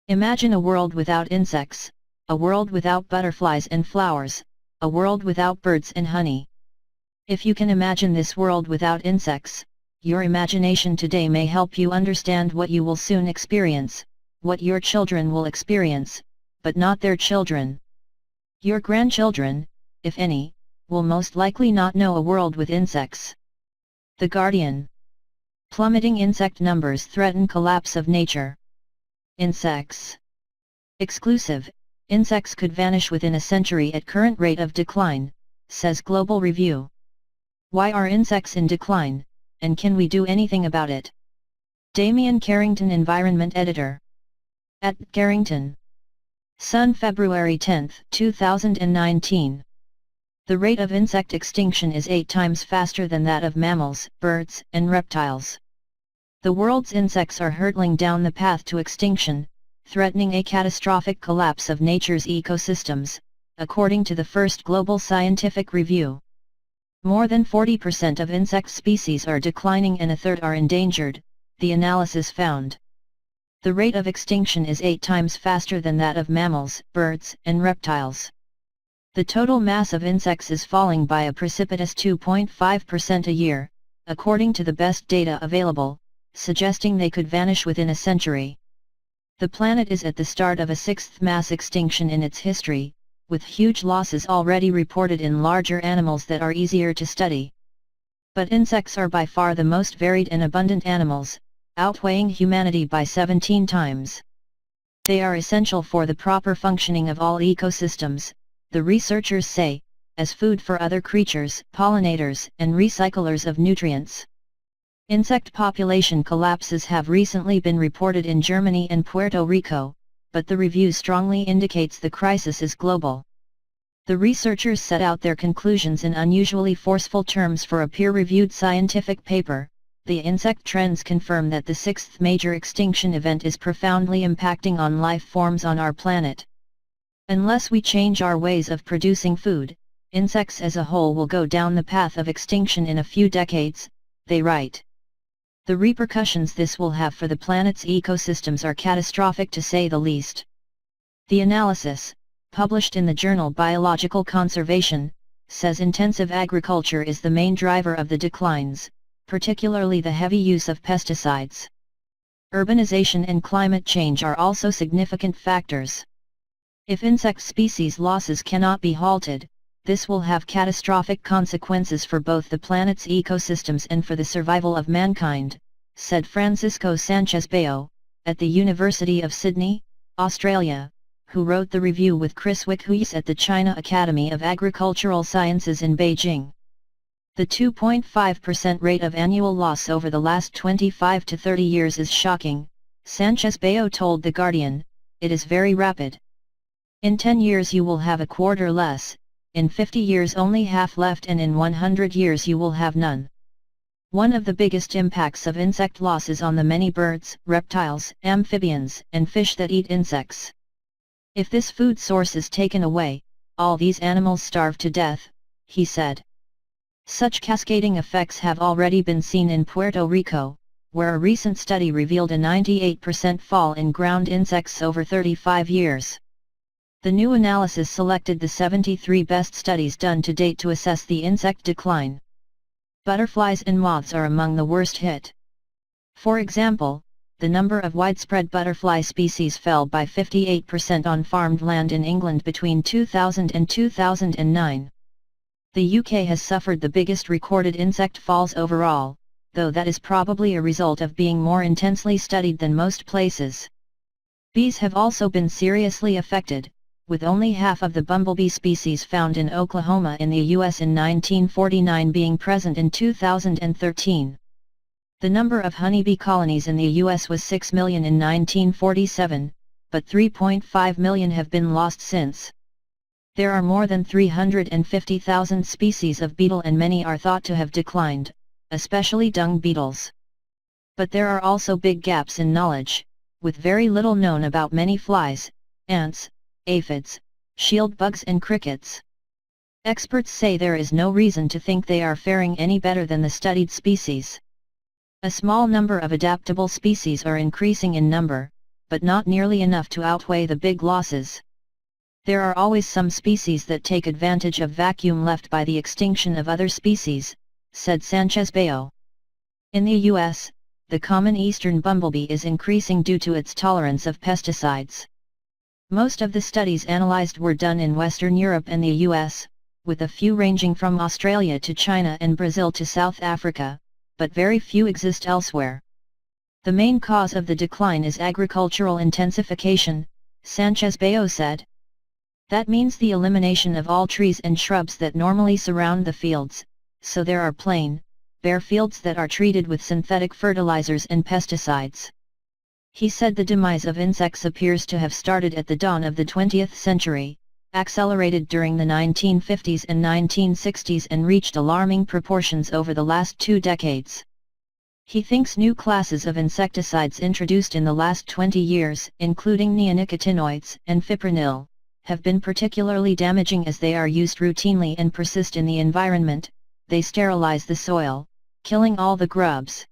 Imagine a world without insects, a world without butterflies and flowers, a world without birds and honey. If you can imagine this world without insects, your imagination today may help you understand what you will soon experience, what your children will experience, but not their children. Your grandchildren, if any, will most likely not know a world with insects. The Guardian. Plummeting insect numbers threaten collapse of nature. Insects. Exclusive, insects could vanish within a century at current rate of decline, says Global Review. Why are insects in decline, and can we do anything about it? Damian Carrington, Environment Editor. At Carrington. Sun, February 10, 2019. The rate of insect extinction is 8 times faster than that of mammals, birds, and reptiles. The world's insects are hurtling down the path to extinction, threatening a catastrophic collapse of nature's ecosystems, according to the first global scientific review. More than 40% of insect species are declining and a third are endangered, the analysis found. The rate of extinction is 8 times faster than that of mammals, birds, and reptiles. The total mass of insects is falling by a precipitous 2.5% a year, according to the best data available, suggesting they could vanish within a century. The planet is at the start of a 6th mass extinction in its history, with huge losses already reported in larger animals that are easier to study. But insects are by far the most varied and abundant animals, outweighing humanity by 17 times. They are essential for the proper functioning of all ecosystems, the researchers say, as food for other creatures, pollinators, and recyclers of nutrients. Insect population collapses have recently been reported in Germany and Puerto Rico, but the review strongly indicates the crisis is global. The researchers set out their conclusions in unusually forceful terms for a peer-reviewed scientific paper. The insect trends confirm that the 6th major extinction event is profoundly impacting on life forms on our planet. Unless we change our ways of producing food, insects as a whole will go down the path of extinction in a few decades, they write. The repercussions this will have for the planet's ecosystems are catastrophic to say the least. The analysis, published in the journal Biological Conservation, says intensive agriculture is the main driver of the declines, particularly the heavy use of pesticides. Urbanization and climate change are also significant factors. If insect species losses cannot be halted, this will have catastrophic consequences for both the planet's ecosystems and for the survival of mankind, said Francisco Sanchez Bayo, at the University of Sydney, Australia, who wrote the review with Chris Wickhuyes at the China Academy of Agricultural Sciences in Beijing. The 2.5% rate of annual loss over the last 25 to 30 years is shocking, Sanchez Bayo told The Guardian. It is very rapid. In 10 years you will have a quarter less, in 50 years only half left, and in 100 years you will have none. One of the biggest impacts of insect loss is on the many birds, reptiles, amphibians, and fish that eat insects. If this food source is taken away, all these animals starve to death, he said. Such cascading effects have already been seen in Puerto Rico, where a recent study revealed a 98% fall in ground insects over 35 years. The new analysis selected the 73 best studies done to date to assess the insect decline. Butterflies and moths are among the worst hit. For example, the number of widespread butterfly species fell by 58% on farmed land in England between 2000 and 2009. The UK has suffered the biggest recorded insect falls overall, though that is probably a result of being more intensely studied than most places. Bees have also been seriously affected, with only half of the bumblebee species found in Oklahoma in the U.S. in 1949 being present in 2013. The number of honeybee colonies in the U.S. was 6 million in 1947, but 3.5 million have been lost since. There are more than 350,000 species of beetle and many are thought to have declined, especially dung beetles. But there are also big gaps in knowledge, with very little known about many flies, ants, aphids, shield bugs and crickets. Experts say there is no reason to think they are faring any better than the studied species. A small number of adaptable species are increasing in number, but not nearly enough to outweigh the big losses. There are always some species that take advantage of vacuum left by the extinction of other species, said Sanchez-Bayo. In the U.S., the common eastern bumblebee is increasing due to its tolerance of pesticides. Most of the studies analyzed were done in Western Europe and the US, with a few ranging from Australia to China and Brazil to South Africa, but very few exist elsewhere. The main cause of the decline is agricultural intensification, Sanchez-Bayo said. That means the elimination of all trees and shrubs that normally surround the fields, so there are plain, bare fields that are treated with synthetic fertilizers and pesticides. He said the demise of insects appears to have started at the dawn of the 20th century, accelerated during the 1950s and 1960s and reached alarming proportions over the last 2 decades. He thinks new classes of insecticides introduced in the last 20 years, including neonicotinoids and fipronil, have been particularly damaging as they are used routinely and persist in the environment. They sterilize the soil, killing all the grubs.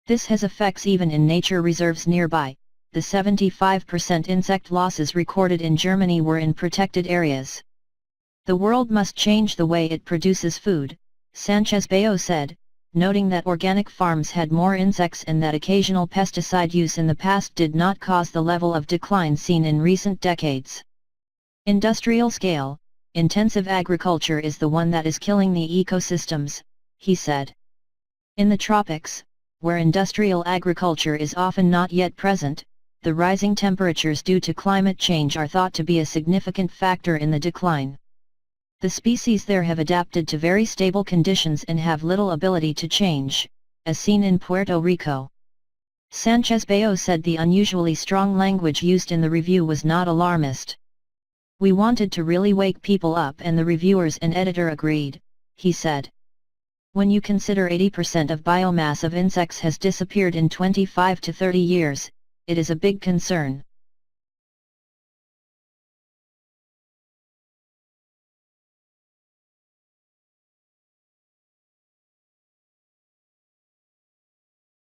This has effects even in nature reserves nearby. The 75% insect losses recorded in Germany were in protected areas. The world must change the way it produces food, Sanchez-Bayo said, noting that organic farms had more insects and that occasional pesticide use in the past did not cause the level of decline seen in recent decades. Industrial scale, intensive agriculture is the one that is killing the ecosystems, he said. In the tropics, where industrial agriculture is often not yet present, the rising temperatures due to climate change are thought to be a significant factor in the decline. The species there have adapted to very stable conditions and have little ability to change, as seen in Puerto Rico. Sanchez-Bayo said the unusually strong language used in the review was not alarmist. We wanted to really wake people up and the reviewers and editor agreed, he said. When you consider 80% of biomass of insects has disappeared in 25 to 30 years, it is a big concern.